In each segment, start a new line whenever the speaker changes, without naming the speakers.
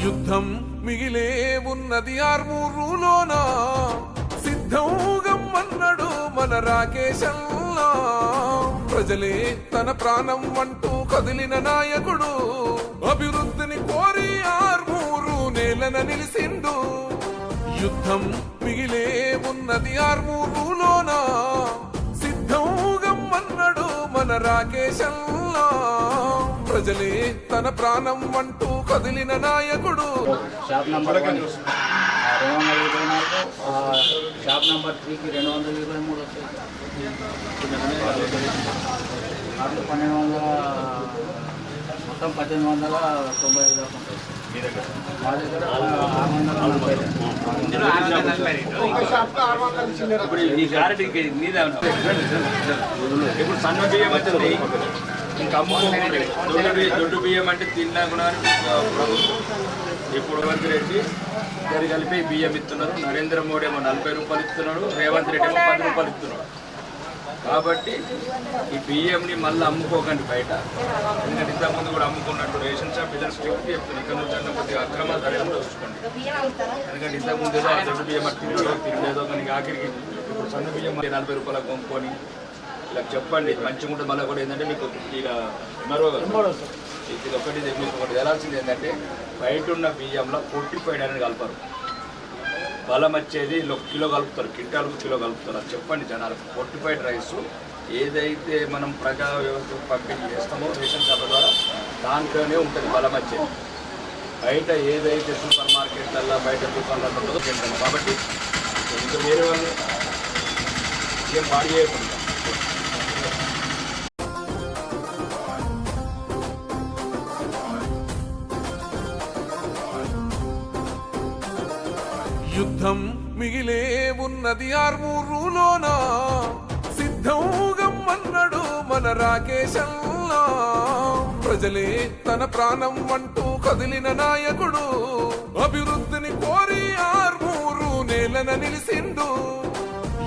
యుద్ధం మిగిలే ఉన్నది ఆర్మూరులోన సిద్ధం గమ్మన్నడు మన రాకేశల్లా ప్రజలే తన ప్రాణం అంటూ కదిలిన నాయకుడు అభివృద్ధిని కోరి ఆర్మూరు నేలన నిలిసిండు యుద్ధం మిగిలే ఉన్నది ఆర్మూరులోన సిద్ధం గమ్మన్నడు మన రాకేశల్లా ప్రజలే తన ప్రాణం అంటూ కదిలిన నాయకుడు
షాప్ నంబర్ 224 షాప్ నంబర్ 3కి 223 వస్తాయి. 1200 మొత్తం 1895 దాకా ఉంటాయి. మా దగ్గర 640.
ఇప్పుడు సన్న బియ్యం వచ్చింది ఇంకా అమ్ముకోండి. దొడ్డు బియ్యం అంటే తిన్నా కూడా ప్రభుత్వం ఇప్పుడు రేవంత్ రెడ్డి ఇద్దరు కలిపి బియ్యం ఇస్తున్నారు. నరేంద్ర మోడీ ఏమో 40 రూపాయలు ఇస్తున్నాడు, రేవంత్ రెడ్డి ఏమో 10 రూపాయలు ఇస్తున్నాడు. కాబట్టి ఈ బియ్యంని మళ్ళీ అమ్ముకోకండి బయట. ఎందుకంటే ఇంతకుముందు కూడా అమ్ముకున్నట్టు రేషన్ షాప్ ఇద్దరు స్ట్రిక్ట్ చెప్తుంది. ఇక్కడ నుంచి అన్న కొద్దిగా అక్రమాలు జరగకుండా చూసుకోండి. ఎందుకంటే ఇంతకుముందు ఏదో దొడ్డు బియ్యం తినలేదో కానీ ఆఖరికి ఇప్పుడు సన్న బియ్యం 40 రూపాయలకు కొనుక్కొని ఇలా చెప్పండి మంచిగా ఉంటుంది. మళ్ళీ కూడా ఏంటంటే మీకు ఇక ఇది ఒకటి మీకు ఒకటి తెలాల్సింది ఏంటంటే బయట ఉన్న బియ్యంలో పొట్టిపోయిన అనేది కలపరు. బలం వచ్చేది కిలో కలుపుతారు, కింటాలకు కిలో కలుపుతారు. అది చెప్పండి జనాలకు. పొట్టిపోయిన రైస్ ఏదైతే మనం ప్రజా వ్యవస్థ పంపిణీ చేస్తామో రేషన్ షాప్ ద్వారా దాంట్లోనే ఉంటుంది బలం వచ్చేది. బయట ఏదైతే సూపర్ మార్కెట్లలో బయట దుకాణాలలో ఉంటుందో తింటాము. కాబట్టి ఇంకా వేరే వాళ్ళు ఏం పాడు చేయకుండా
యుద్ధం మిగిలే ఉన్నది ఆర్మూరులోన సిద్ధం గమ్మన్నడు మన రాకేశల్లా ప్రజలే తన ప్రాణం అంటూ కదిలిన నాయకుడు అభివృద్ధిని కోరి ఆర్మూరు నేలన నిలిసిండు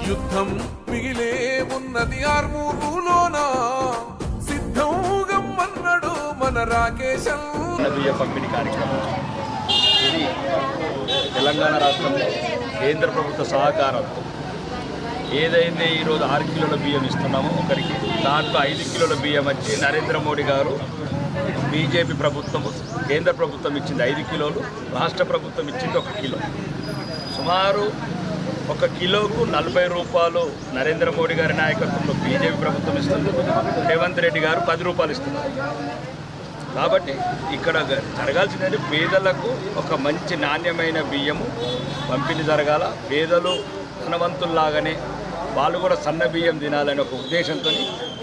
యుద్ధం మిగిలే ఉన్నది ఆర్మూరులోన సిద్ధం గమ్మన్నడు మన రాకేశల్లా
పంపిణీ కార్యక్రమం ఇది తెలంగాణ రాష్ట్రంలో కేంద్ర ప్రభుత్వ సహకారంతో ఏదైతే ఈరోజు 6 కిలోల బియ్యం ఇస్తున్నామో ఒకరికి, దాంట్లో 5 కిలోల బియ్యం వచ్చి నరేంద్ర మోడీ గారు బీజేపీ ప్రభుత్వం కేంద్ర ప్రభుత్వం ఇచ్చింది 5 కిలోలు, రాష్ట్ర ప్రభుత్వం ఇచ్చింది 1 కిలో. సుమారు 1 కిలోకు 40 రూపాయలు నరేంద్ర మోడీ గారి నాయకత్వంలో బీజేపీ ప్రభుత్వం ఇస్తుంది. రేవంత్ రెడ్డి గారు 10 రూపాయలు ఇస్తున్నారు. కాబట్టి ఇక్కడ జరగాల్సిందంటే పేదలకు ఒక మంచి నాణ్యమైన బియ్యము పంపిణీ జరగాల. పేదలు ధనవంతుల్లాగానే వాళ్ళు కూడా సన్న బియ్యం తినాలనే ఒక ఉద్దేశంతో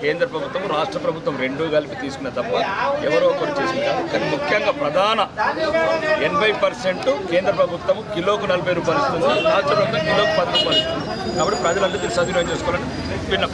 కేంద్ర ప్రభుత్వం రాష్ట్ర ప్రభుత్వం రెండూ కలిపి తీసుకున్న తప్ప ఎవరో ఒకరు చేసిన కాదు. కానీ ముఖ్యంగా ప్రధాన 80% కేంద్ర ప్రభుత్వం కిలోకు 40 రూపాయలు ఇస్తుంది, రాష్ట్ర ప్రభుత్వం కిలోకు 10 రూపాయలు ఇస్తుంది. కాబట్టి ప్రజలందరూ సద్వినియోగం చేసుకోవాలని విన్నపం.